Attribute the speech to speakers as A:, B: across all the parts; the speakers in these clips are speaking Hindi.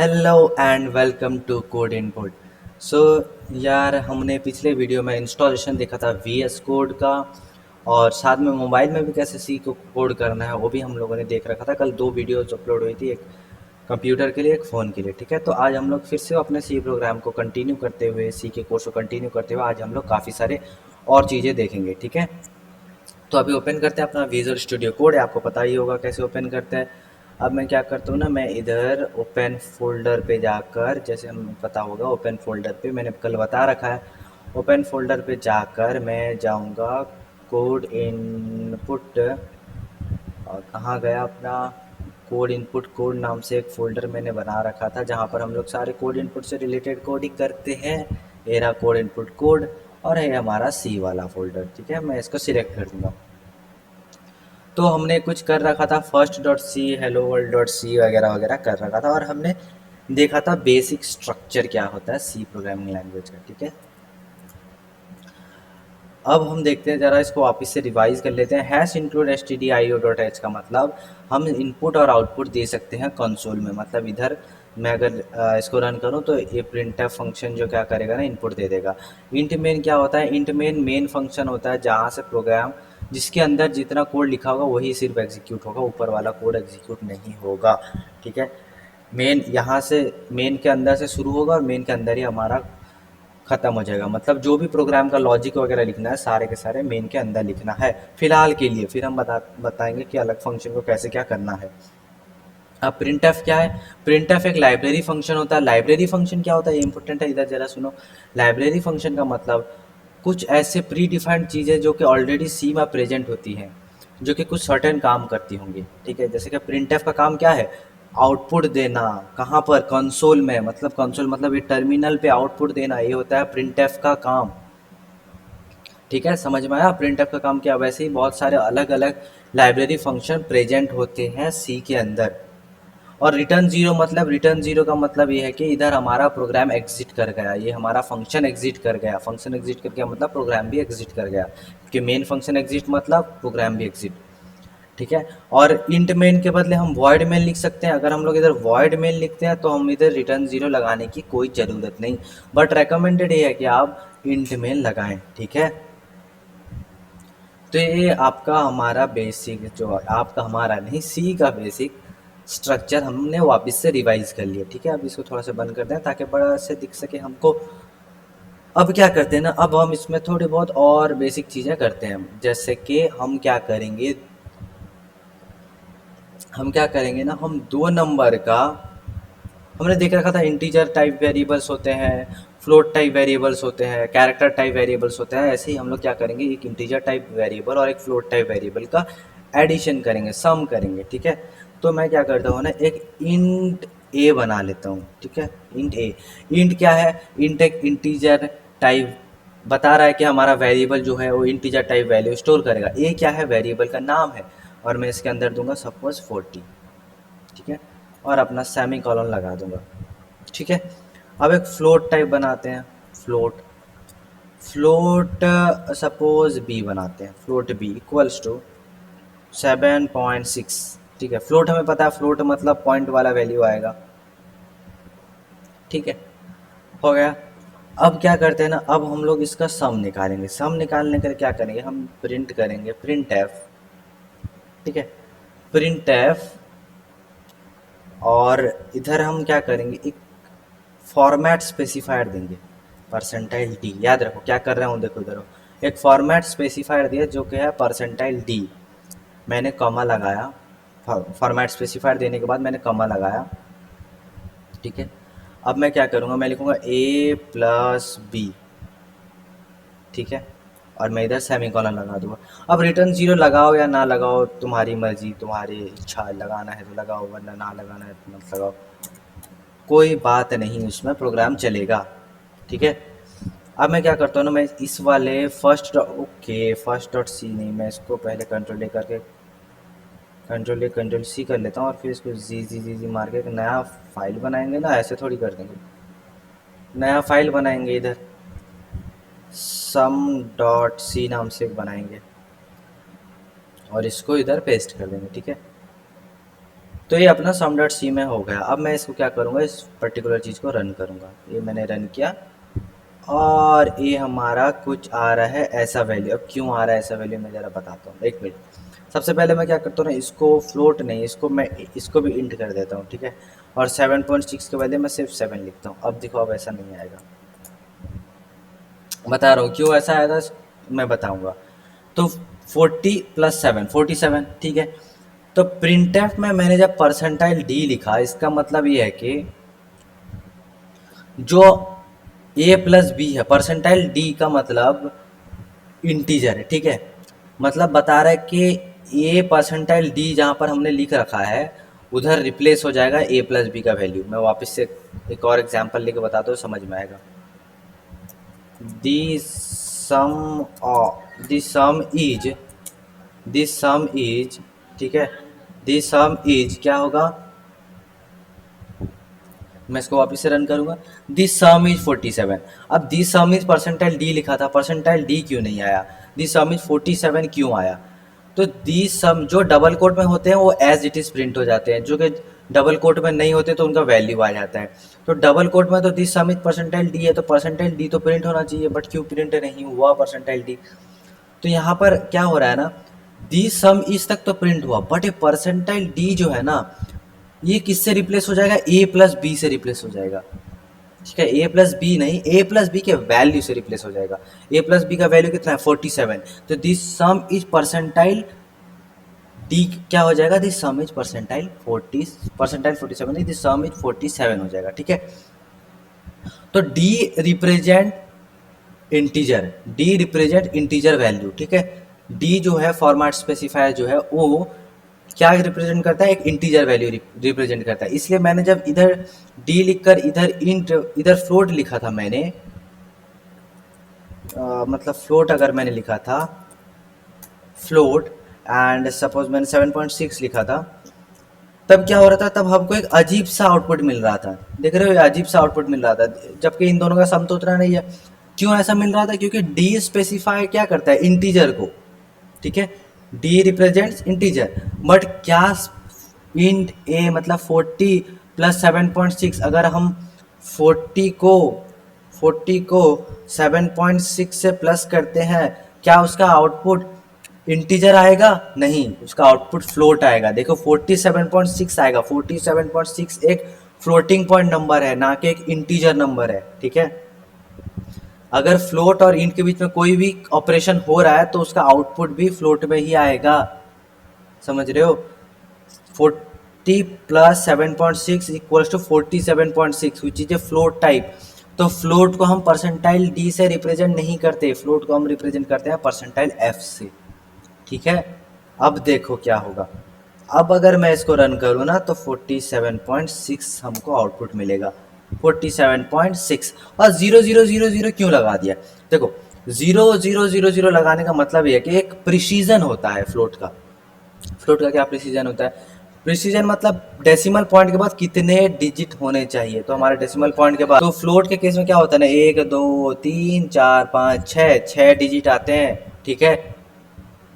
A: Hello and welcome to code input. So यार, हमने पिछले वीडियो में इंस्टॉलेशन देखा था VS कोड का, और साथ में मोबाइल में भी कैसे सी को कोड करना है वो भी हम लोगों ने देख रखा था। कल दो वीडियोज अपलोड हुई थी, एक कंप्यूटर के लिए, एक फ़ोन के लिए। ठीक है, तो आज हम लोग फिर से अपने सी प्रोग्राम को कंटिन्यू करते हुए, सी के कोर्स को कंटिन्यू करते हुए आज हम लोग काफ़ी सारे और चीज़ें देखेंगे। ठीक है, तो अभी ओपन करते हैं अपना विजुअल स्टूडियो कोड। है आपको पता ही होगा कैसे ओपन करते हैं। अब मैं क्या करता हूँ ना, मैं इधर ओपन फोल्डर पे जाकर, जैसे हमें पता होगा ओपन फोल्डर पे मैंने कल बता रखा है, ओपन फोल्डर पे जाकर मैं जाऊँगा कोड इनपुट। और कहाँ गया अपना कोड इनपुट? कोड नाम से एक फ़ोल्डर मैंने बना रखा था जहाँ पर हम लोग सारे कोड इनपुट से रिलेटेड कोडिंग करते हैं। ये रहा कोड इनपुट कोड, और है हमारा सी वाला फ़ोल्डर। ठीक है, मैं इसको सिलेक्ट कर दूँगा। तो हमने कुछ कर रखा था, first dot C, hello world dot C वगैरह वगैरह कर रखा था, और हमने देखा था बेसिक स्ट्रक्चर क्या होता है सी प्रोग्रामिंग लैंग्वेज का। ठीक है, अब हम देखते हैं, ज़रा इसको वापस से रिवाइज कर लेते हैं। Hash include S T D I O dot H का मतलब हम इनपुट और आउटपुट दे सकते हैं कंसोल में। मतलब इधर मैं अगर इसको रन करूं तो ये printf फंक्शन जो क्या करेगा ना, इनपुट दे देगा। इंट मेन क्या होता है? इंट मेन फंक्शन होता है जहाँ से प्रोग्राम, जिसके अंदर जितना कोड लिखा होगा वही सिर्फ एग्जीक्यूट होगा, ऊपर वाला कोड एग्जीक्यूट नहीं होगा। ठीक है, मेन यहाँ से, मेन के अंदर से शुरू होगा और मेन के अंदर ही हमारा ख़त्म हो जाएगा। मतलब जो भी प्रोग्राम का लॉजिक वगैरह लिखना है सारे के सारे मेन के अंदर लिखना है फिलहाल के लिए। फिर हम बताएंगे कि अलग फंक्शन को कैसे क्या करना है। अब प्रिंट एफ क्या है? प्रिंट एफ एक लाइब्रेरी फंक्शन होता है। लाइब्रेरी फंक्शन क्या होता है, ये इंपॉर्टेंट है, इधर जरा सुनो। लाइब्रेरी फंक्शन का मतलब कुछ ऐसे प्री डिफाइंड चीज़ें जो कि ऑलरेडी सी में प्रेजेंट होती हैं, जो कि कुछ सर्टेन काम करती होंगी। ठीक है, जैसे कि प्रिंट एफ का काम क्या है? आउटपुट देना। कहाँ पर? कंसोल में। मतलब कंसोल मतलब ये टर्मिनल पे आउटपुट देना, ये होता है प्रिंट एफ का काम। ठीक है, समझ में आया प्रिंट एफ का काम क्या? वैसे ही बहुत सारे अलग अलग लाइब्रेरी फंक्शन प्रेजेंट होते हैं सी के अंदर। और रिटर्न जीरो मतलब, रिटर्न जीरो का मतलब ये है कि इधर हमारा प्रोग्राम एग्जिट कर गया, ये हमारा फंक्शन एग्जिट कर गया। फंक्शन एग्जिट कर गया मतलब प्रोग्राम भी एग्जिट कर गया, क्योंकि मेन फंक्शन एग्जिट मतलब प्रोग्राम भी एग्जिट। ठीक है, और इंट मेन के बदले हम वॉइड मेन लिख सकते हैं। अगर हम लोग इधर वॉइड मेन लिखते हैं तो हम इधर रिटर्न जीरो लगाने की कोई ज़रूरत नहीं, बट रेकमेंडेड ये है कि आप इंट मेन लगाएं। ठीक है, तो ये आपका हमारा बेसिक, जो आपका हमारा नहीं, सी का बेसिक स्ट्रक्चर हमने वापस से रिवाइज कर लिया। ठीक है, अब इसको थोड़ा सा बंद कर दें ताकि बड़ा से दिख सके हमको। अब क्या करते हैं ना, अब हम इसमें थोड़ी बहुत और बेसिक चीज़ें करते हैं। जैसे कि हम क्या करेंगे ना, हम 2 नंबर का, हमने देख रखा था इंटीजर टाइप वेरिएबल्स होते हैं, फ्लोट टाइप वेरिएबल्स होते हैं, कैरेक्टर टाइप वेरिएबल्स होते हैं। ऐसे ही हम लोग क्या करेंगे, एक इंटीजर टाइप वेरिएबल और एक फ्लोट टाइप वेरिएबल का एडिशन करेंगे, सम करेंगे। ठीक है, तो मैं क्या करता हूँ ना, एक इंट ए बना लेता हूँ। ठीक है, इंट ए। इंट क्या है? इंट एक इंटीजर टाइप बता रहा है कि हमारा वेरिएबल जो है वो इंटीजर टाइप वैल्यू स्टोर करेगा। ए क्या है? वेरिएबल का नाम है, और मैं इसके अंदर दूंगा सपोज 40। ठीक है, और अपना सेमी कॉलन लगा दूंगा। ठीक है, अब एक फ्लोट टाइप बनाते हैं। फ्लोट, फ्लोट सपोज बी बनाते हैं। Float B equals to 7.6। ठीक है, फ्लोट हमें पता है, फ्लोट मतलब पॉइंट वाला वैल्यू आएगा। ठीक है, हो गया। अब क्या करते हैं ना, अब हम लोग इसका सम निकालेंगे। सम निकालने के लिए क्या करेंगे, हम प्रिंट करेंगे प्रिंट एफ। ठीक है, प्रिंट एफ, और इधर हम क्या करेंगे, एक फॉर्मेट स्पेसिफायर देंगे, परसेंटाइल डी। याद रखो क्या कर रहा हूँ, देखो इधर हो। एक फॉर्मेट स्पेसिफायर दिया जो कि है परसेंटाइल डी। मैंने कॉमा लगाया, फॉर्मेट स्पेसिफायर देने के बाद मैंने कॉमा लगाया। ठीक है, अब मैं क्या करूँगा, मैं लिखूँगा ए प्लस बी। ठीक है, और मैं इधर सेमीकोलन लगा दूँगा। अब रिटर्न जीरो लगाओ या ना लगाओ, तुम्हारी मर्जी, तुम्हारी इच्छा, लगाना है तो लगाओ वरना ना लगाना है तो मत लगाओ, कोई बात नहीं, उसमें प्रोग्राम चलेगा। ठीक है, अब मैं क्या करता हूँ ना, मैं इस वाले फर्स्ट डॉट सी नहीं, मैं इसको पहले कंट्रोल ए करके, कंट्रोल ए कंट्रोल सी कर लेता हूँ, और फिर इसको जी जी जी जी मार के एक नया फाइल बनाएंगे ना, ऐसे थोड़ी कर देंगे। नया फाइल बनाएंगे इधर, सम डॉट सी नाम से एक बनाएंगे, और इसको इधर पेस्ट कर देंगे। ठीक है, तो ये अपना सम डॉट सी में हो गया। अब मैं इसको क्या करूँगा, इस पर्टिकुलर चीज़ को रन करूँगा। ये मैंने रन किया और ये हमारा कुछ आ रहा है ऐसा वैल्यू। अब क्यों आ रहा है ऐसा वैल्यू मैं ज़रा बताता हूँ, एक मिनट। सबसे पहले मैं क्या करता हूँ ना, इसको फ्लोट नहीं, इसको मैं इसको भी इंट कर देता हूँ, ठीक है। और 7.6 के बदले मैं सिर्फ 7 लिखता हूँ। अब देखो, अब ऐसा नहीं आएगा, बता रहा हूँ क्यों ऐसा आएगा, मैं बताऊँगा। तो 40 + 7 47, ठीक है। तो प्रिंटफ में मैंने जब परसेंटाइल डी लिखा, इसका मतलब ये है कि जो ए प्लस बी है, परसेंटाइल डी का मतलब इंटीजर है, ठीक है। मतलब बता रहा है कि ए परसेंटाइल डी जहाँ पर हमने लिख रखा है उधर रिप्लेस हो जाएगा ए प्लस बी का वैल्यू। मैं वापस से एक और एग्जांपल लेके बताता हूँ, समझ में आएगा। दी सम इज, ठीक है, दी सम इज क्या होगा, मैं इसको वापस से रन करूंगा। This some is 47। अब this some is percentile D लिखा था, परसेंटाइल डी क्यों नहीं आया, दिस सम इज 47 क्यों आया। तो दिस सम जो डबल कोट में होते हैं वो एज इट इज प्रिंट हो जाते हैं, जो कि डबल कोट में नहीं होते तो उनका वैल्यू आ जाता है। तो डबल कोट में तो this some is percentile D है, तो परसेंटाइल डी तो प्रिंट होना चाहिए, बट क्यों प्रिंट नहीं हुआ परसेंटाइल डी। तो यहाँ पर क्या हो रहा है ना, दिस सम इज तक तो प्रिंट हुआ, बट ये परसेंटाइल डी जो है ना, ये किससे रिप्लेस हो जाएगा, ए प्लस बी से रिप्लेस हो जाएगा, ठीक है। ए प्लस बी नहीं, ए प्लस बी के वैल्यू से रिप्लेस हो जाएगा। ए प्लस बी का वैल्यू कितना है, 47। तो this some is percentile D क्या हो जाएगा, दिस सम इज परसेंटाइल 47 नहीं, दिस सम इज 47 हो जाएगा, ठीक है। तो डी रिप्रेजेंट इंटीजर वैल्यू, ठीक है। डी जो है फॉर्मेट स्पेसिफायर जो है वो क्या रिप्रेजेंट करता है, एक इंटीजर वैल्यू रिप्रेजेंट करता है। इसलिए मैंने जब इधर डी लिखकर इधर इंट इधर फ्लोट लिखा था मैंने, मतलब फ्लोट अगर मैंने लिखा था फ्लोट एंड सपोज मैंने 7.6 लिखा था, तब क्या हो रहा था, तब हमको एक अजीब सा आउटपुट मिल रहा था। देख रहे हो, अजीब सा आउटपुट मिल रहा था, जबकि इन दोनों का सम तो उतना नहीं है। क्यों ऐसा मिल रहा था, क्योंकि डी स्पेसिफाई क्या करता है, इंटीजर को, ठीक है। डी रिप्रेजेंट्स इंटीजर, बट क्या इंट ए मतलब 40 + 7.6, अगर हम 40 को 7.6 से प्लस करते हैं, क्या उसका आउटपुट इंटीजर आएगा, नहीं, उसका आउटपुट फ्लोट आएगा। देखो 47.6 आएगा, 47.6 एक फ्लोटिंग पॉइंट नंबर है, ना कि एक इंटीजर नंबर है, ठीक है। अगर फ्लोट और इंट के बीच में कोई भी ऑपरेशन हो रहा है तो उसका आउटपुट भी फ्लोट में ही आएगा, समझ रहे हो। 40 + 7.6 equals to 47.6 which is a float type. तो फ्लोट को हम परसेंटाइल डी से रिप्रेजेंट नहीं करते, फ्लोट को हम रिप्रेजेंट करते हैं परसेंटाइल एफ से, ठीक है। अब देखो क्या होगा, अब अगर मैं इसको रन करूँ ना तो 47.6 हमको आउटपुट मिलेगा, 47.6। और 0000 क्यों लगा दिया, देखो 0000 लगाने का मतलब ये है कि एक प्रिसीजन होता है फ्लोट का। फ्लोट का क्या प्रिसीजन होता है, प्रिसीजन मतलब डेसिमल पॉइंट के बाद कितने डिजिट होने चाहिए। तो हमारे डेसिमल पॉइंट के बाद, तो फ्लोट के केस में क्या होता है ना, 1 2 3 4 5 6 डिजिट आते हैं, ठीक है।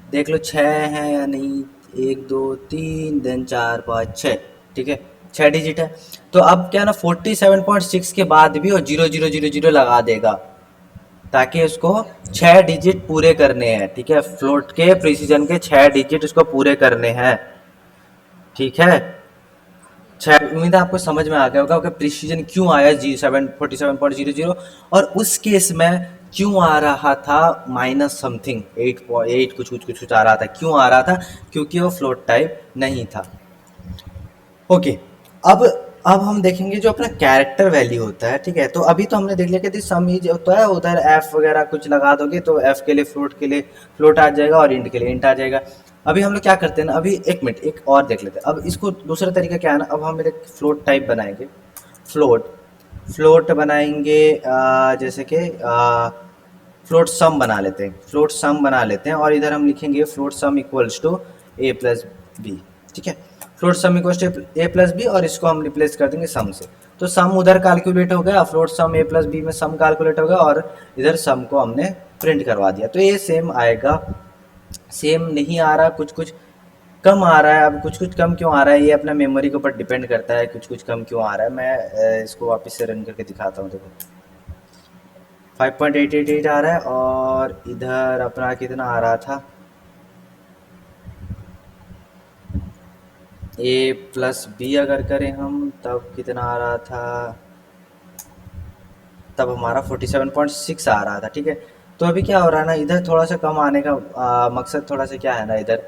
A: देख लो 6 है या नहीं, 1 2 3 देन 4 5 6, ठीक है, 6 डिजिट है। तो अब क्या ना 47.6 के बाद भी वो 0000 लगा देगा, ताकि उसको 6 डिजिट पूरे करने हैं, ठीक है। फ्लोट के प्रिसीजन के 6 डिजिट उसको पूरे करने हैं, ठीक है। 6, उम्मीद है आपको समझ में आ गया होगा कि प्रिसीजन क्यों आया जी 47.00, और उस केस में क्यों आ रहा था माइनस समथिंग 8 कुछ आ रहा था, क्यों आ रहा था, क्योंकि वो फ्लोट टाइप नहीं था। ओके, अब हम देखेंगे जो अपना कैरेक्टर वैल्यू होता है, ठीक है। तो अभी तो हमने देख लिया कि सम इज होता है, उधर एफ वगैरह कुछ लगा दोगे तो एफ के लिए फ्लोट आ जाएगा और इंट के लिए इंट आ जाएगा। अभी हम लोग क्या करते हैं ना, अभी एक मिनट एक और देख लेते हैं। अब इसको दूसरा तरीका क्या है ना, अब हम एक फ्लोट टाइप बनाएंगे, फ्लोट बनाएंगे, जैसे कि फ्लोट सम बना लेते हैं, और इधर हम लिखेंगे float sum equals to A plus B, ठीक है। Float sum equals to A plus B, और इसको हम रिप्लेस कर देंगे सम से। तो सम उधर कैलकुलेट हो गया, फ्लोट सम ए प्लस बी में सम कैलकुलेट हो गया, और इधर सम को हमने प्रिंट करवा दिया। तो ये सेम आएगा, सेम नहीं आ रहा, कुछ कम आ रहा है। अब कुछ कुछ कम क्यों आ रहा है ये अपना मेमोरी के ऊपर डिपेंड करता है, कुछ कुछ कम क्यों आ रहा है। मैं इसको वापस से रन करके दिखाता हूँ। देखो 5.888 आ रहा है, और इधर अपना कितना आ रहा था, ए प्लस बी अगर करें हम तब कितना आ रहा था, तब हमारा 47.6 आ रहा था। ठीक है, तो अभी क्या हो रहा है ना, इधर थोड़ा सा कम आने का मकसद थोड़ा सा क्या है ना इधर,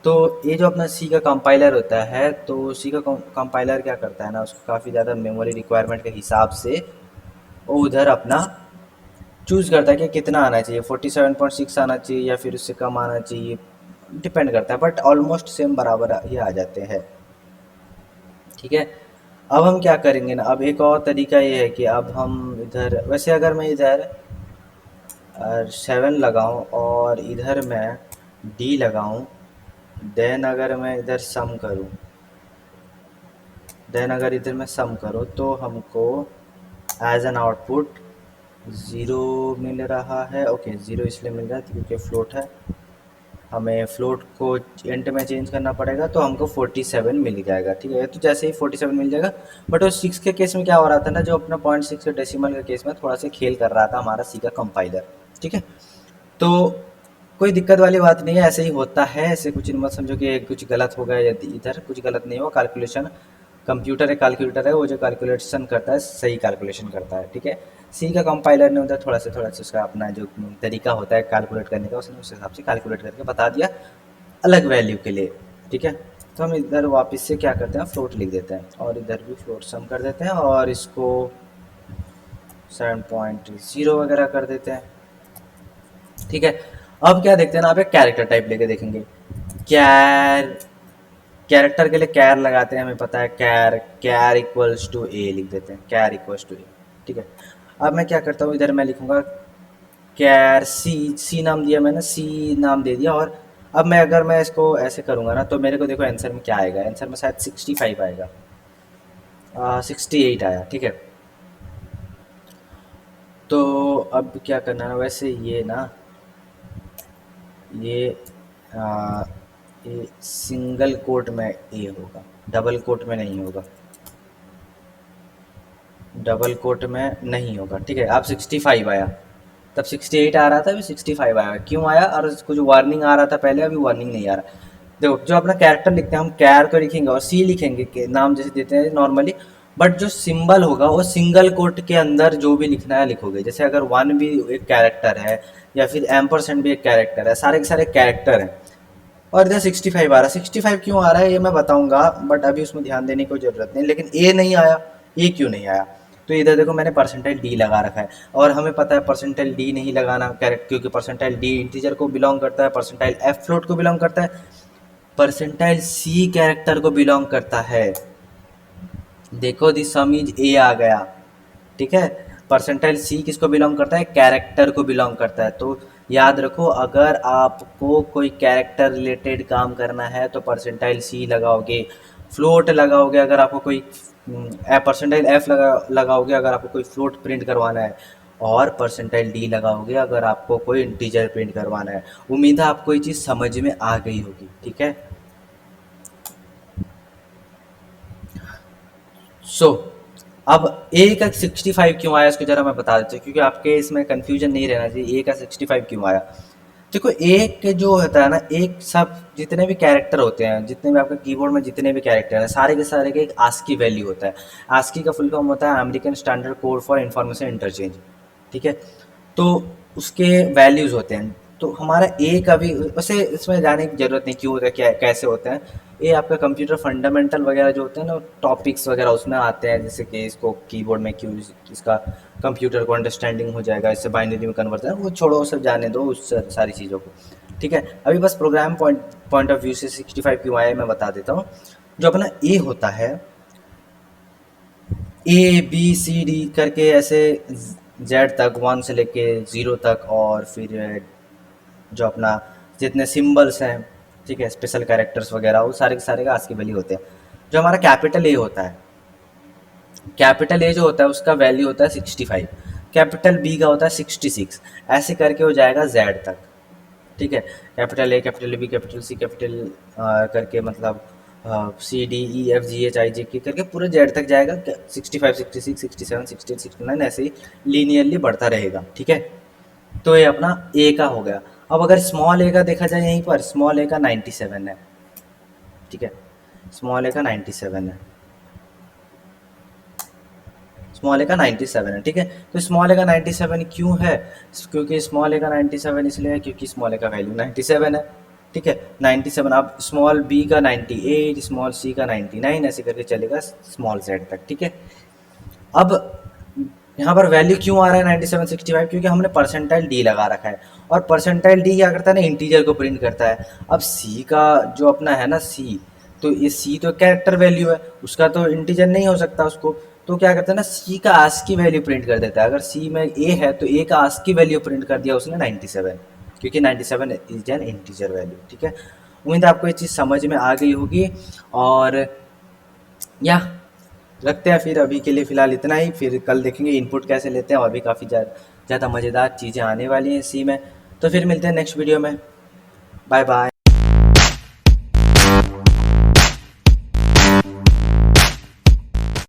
A: तो ये जो अपना सी का कंपाइलर होता है, तो सी का कंपाइलर क्या करता है ना, उसको काफ़ी ज़्यादा मेमोरी रिक्वायरमेंट के हिसाब से वो उधर अपना चूज़ करता है कि कितना आना चाहिए, 47.6 आना चाहिए या फिर उससे कम आना चाहिए, डिपेंड करता है, बट ऑलमोस्ट सेम बराबर ही आ जाते हैं। ठीक है, अब हम क्या करेंगे ना, अब एक और तरीका ये है कि अब हम इधर, वैसे अगर मैं इधर 7 लगाऊं और इधर मैं डी लगाऊं, देन अगर मैं इधर सम करूं, देन अगर इधर मैं सम करूं तो हमको एज एन आउटपुट ज़ीरो मिल रहा है। ओके, ज़ीरो इसलिए मिल रहा है क्योंकि फ्लोट है, हमें फ्लोट को इंट में चेंज करना पड़ेगा, तो हमको 47 मिल जाएगा। ठीक है, तो जैसे ही 47 मिल जाएगा, बट वो 6 के केस में क्या हो रहा था ना, जो अपना 0.6 के डेसिमल के केस में थोड़ा सा खेल कर रहा था हमारा सी का कंपाइलर। ठीक है, तो कोई दिक्कत वाली बात नहीं है, ऐसे ही होता है, ऐसे कुछ मत समझो कि कुछ गलत हो गया या इधर कुछ गलत नहीं हो। कैलकुलेशन, कंप्यूटर है, कैलकुलेटर है, वो जो कैलकुलेशन करता है सही कैलकुलेशन करता है। ठीक है, सी का कंपाइलर ने उधर थोड़ा सा उसका अपना जो तरीका होता है कैलकुलेट करने का, उसने उस हिसाब से कैलकुलेट करके बता दिया अलग वैल्यू के लिए। ठीक है, तो हम इधर वापस से क्या करते हैं, फ्लोट लिख देते हैं और इधर भी फ्लोट सम कर देते हैं और इसको 7.0 वगैरह कर देते हैं। ठीक है, अब क्या देखते हैं ना, आप एक कैरेक्टर टाइप लेके देखेंगे। कैर, कैरेक्टर के लिए कैर लगाते हैं, हमें पता है कैर, कैर इक्वल्स टू ए लिख देते हैं, कैर इक्वल्स टू ए। ठीक है, अब मैं क्या करता हूँ, इधर मैं लिखूंगा कैर सी, सी नाम दिया मैंने, सी नाम दे दिया, और अब मैं अगर मैं इसको ऐसे करूँगा ना, तो मेरे को देखो आंसर में क्या आएगा, आंसर में शायद 65 आएगा, 68 आया। ठीक है, तो अब क्या करना है, वैसे ये ना, ये आ, ये सिंगल कोट में ए होगा, डबल कोट में नहीं होगा, डबल कोट में नहीं होगा। ठीक है, अब 65 आया, तब 68 आ रहा था, अभी 65 आया, क्यों आया, और कुछ वार्निंग आ रहा था पहले, अभी वार्निंग नहीं आ रहा। देखो, जो अपना कैरेक्टर लिखते हैं हम कैर तो लिखेंगे और सी लिखेंगे, के नाम जैसे देते हैं नॉर्मली, बट जो सिंबल होगा वो सिंगल कोट के अंदर जो भी लिखना है लिखोगे। जैसे अगर वन भी एक कैरेक्टर है या फिर एम्परसेंड भी एक कैरेक्टर है, सारे के सारे कैरेक्टर हैं, और इधर 65 आ रहा है। 65 क्यों आ रहा है ये मैं बताऊंगा, बट अभी उसमें ध्यान देने की कोई ज़रूरत नहीं। लेकिन ए नहीं आया, ए क्यों नहीं आया, तो इधर देखो मैंने परसेंटाइल डी लगा रखा है, और हमें पता है परसेंटाइल डी नहीं लगाना करेक्ट, क्योंकि परसेंटाइल डी इंटीजर को बिलोंग करता है, परसेंटाइल एफ फ्लोट को बिलोंग करता है, परसेंटाइल सी कैरेक्टर को बिलोंग करता है। देखो दी सम इज ए आ गया। ठीक है, परसेंटाइल सी किसको बिलोंग करता है, कैरेक्टर को बिलोंग करता है। तो याद रखो, अगर आपको कोई कैरेक्टर रिलेटेड काम करना है तो परसेंटाइल सी लगाओगे, फ्लोट लगाओगे अगर आपको कोई, परसेंटाइल एफ लगाओगे अगर आपको कोई फ्लोट प्रिंट करवाना है, और परसेंटाइल डी लगाओगे अगर आपको कोई इंटीजर प्रिंट करवाना है। उम्मीद है आपको ये चीज़ समझ में आ गई होगी। ठीक है, सो अब ए का 65 क्यों आया इसको जरा मैं बता देता हूँ, क्योंकि आपके इसमें कंफ्यूजन नहीं रहना चाहिए, ए का 65 क्यों आया। देखो, एक के जो होता है ना, एक सब जितने भी कैरेक्टर होते हैं, जितने भी आपके कीबोर्ड में जितने भी कैरेक्टर हैं, सारे के सारे के एक आस्की वैल्यू होता है। आस्की का फुल फॉर्म होता है American standard code for information interchange. ठीक है, तो उसके वैल्यूज़ होते हैं। तो हमारा ए का भी, वैसे इसमें जाने की ज़रूरत नहीं क्यों होता है, क्या कैसे होते हैं। ये आपका कंप्यूटर फंडामेंटल वगैरह जो होते हैं ना, टॉपिक्स वगैरह उसमें आते हैं, जैसे कि इसको कीबोर्ड में क्यों इसका कंप्यूटर को अंडरस्टैंडिंग हो जाएगा, इससे बाइनरी में कन्वर्ट है, वो छोड़ो, वो सब जाने दो उस सारी चीज़ों को। ठीक है, अभी बस प्रोग्राम पॉइंट ऑफ व्यू से 65 क्यों आया मैं बता देता हूँ। जो अपना ए होता है, ए बी सी डी करके ऐसे जेड तक, 1 से लेके 0 तक, और फिर जो अपना जितने सिंबल्स हैं, ठीक है, स्पेशल कैरेक्टर्स वगैरह, वो सारे के सारे का आस्की वैल्यू होते हैं। जो हमारा कैपिटल ए होता है, कैपिटल ए जो होता है उसका वैल्यू होता है 65, कैपिटल बी का होता है 66, ऐसे करके हो जाएगा जेड तक। ठीक है, capital A, capital B, capital C, capital करके मतलब C D E F G H I J K करके पूरे जेड तक जाएगा। 65, 66, 67, 68, 69 ऐसे ही लीनियरली बढ़ता रहेगा। ठीक है, तो ये अपना ए का हो गया। अब अगर स्मॉल ए का देखा जाए यहीं पर, स्मॉल ए का 97 है। ठीक है, स्मॉल ए का 97 है, स्मॉल ए का 97 है। ठीक है, तो स्मॉल ए का 97 क्यों है? क्योंकि स्मॉल ए का 97 इसलिए है क्योंकि स्मॉल ए का वैल्यू 97 है। ठीक है, 97। अब स्मॉल बी का 98, स्मॉल सी का 99, ऐसे करके चलेगा स्मॉल जेड तक। ठीक है, अब यहाँ पर वैल्यू क्यों आ रहा है 97, 65? क्योंकि हमने परसेंटाइल डी लगा रखा है, और परसेंटाइल डी क्या करता है ना, इंटीजर को प्रिंट करता है। अब सी का जो अपना है ना सी, तो ये सी तो कैरेक्टर वैल्यू है, उसका तो इंटीजर नहीं हो सकता उसको, तो क्या करता है ना, सी का आस्की वैल्यू प्रिंट कर देता है। अगर सी में ए है तो ए का आस्की वैल्यू प्रिंट कर दिया उसने 97, क्योंकि 97 इज एन इंटीजर वैल्यू। ठीक है, उम्मीद है आपको ये चीज़ समझ में आ गई होगी। और या रखते हैं फिर अभी के लिए फ़िलहाल इतना ही, फिर कल देखेंगे इनपुट कैसे लेते हैं, और भी काफ़ी ज़्यादा मज़ेदार चीज़ें आने वाली हैं इसी में। तो फिर मिलते हैं नेक्स्ट वीडियो में। Bye bye.